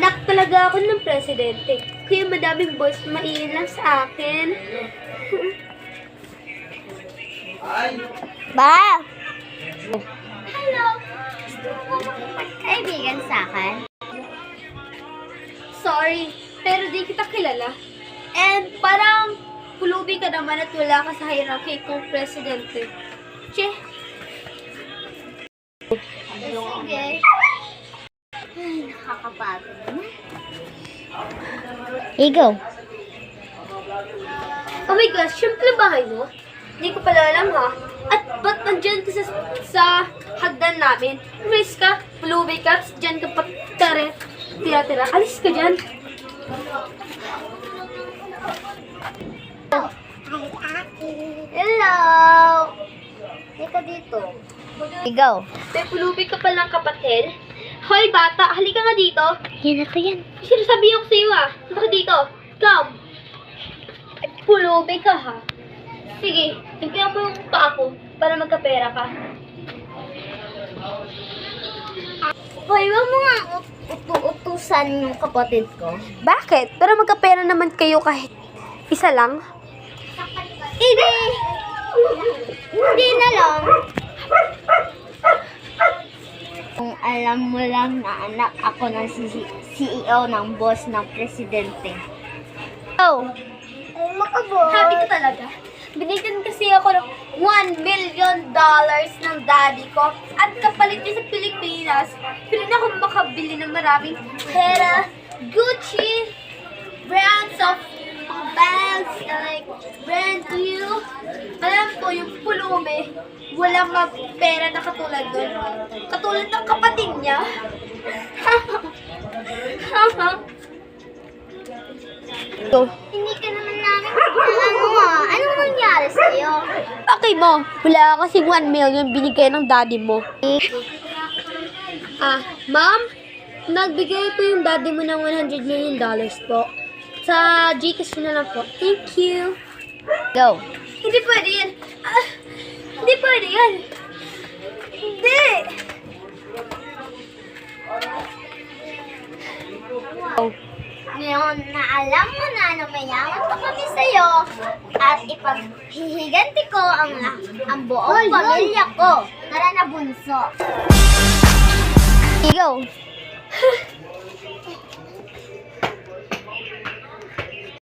Anak talaga ako ng presidente. Kaya madaming boys maiilang sa akin. Ba! Hello! Gusto mo magkaibigan sa akin? Sorry, pero di kita kilala. And parang pulubi ka naman at wala ka sa hierarchy kung presidente. Che? Sige. Ay, nakakapagod na. Ikaw. Oh my gosh, syempre bahay mo? Hindi ko pala alam ha. At ba't nandyan ka sa hagdan namin? Umalis ka, pulubi ka, dyan ka pa tira-tira. Alis ka dyan. Hello! Ika dito. Ikaw. May pulubi ka palang kapatid. Hoy bata, halika nga dito. Yan ako yan. Sinasabi ko sa iyo ah. Halika dito. Come. Pulubi ka ha. Sige, tignan mo yung paa ko para magkapera ka. Hoy, wag mo nga utusan yung kapatid ko. Bakit? Pero magkapera naman kayo kahit isa lang. Hindi na lang. Kung alam mo lang na anak ako ng CEO ng boss ng presidente. Oh, Makabo. happy ka talaga. Binigyan kasi ako ng $1 million ng daddy ko. At kapalit niya sa Pilipinas, pili na akong makabili ng maraming pera, Gucci, brands of bags, like brand new. Alam ko, yung pulubi, walang pera na katulad doon. Katulad ng kapatid niya. Hindi ka naman namin anong nangyari sa'yo? Bakit mo? Wala kasing 1 million binigay ng daddy mo. Ma'am, nagbigay po yung daddy mo ng $100 million po. Sa Gcash na lang po. Thank you. Go. Hindi pwede yan. Hindi pwede yan. Hindi. Ngayon na alam mo na mayaman pa kami sa'yo at ipaghihiganti ko ang buong pamilya ko. Tara na bunso. Go.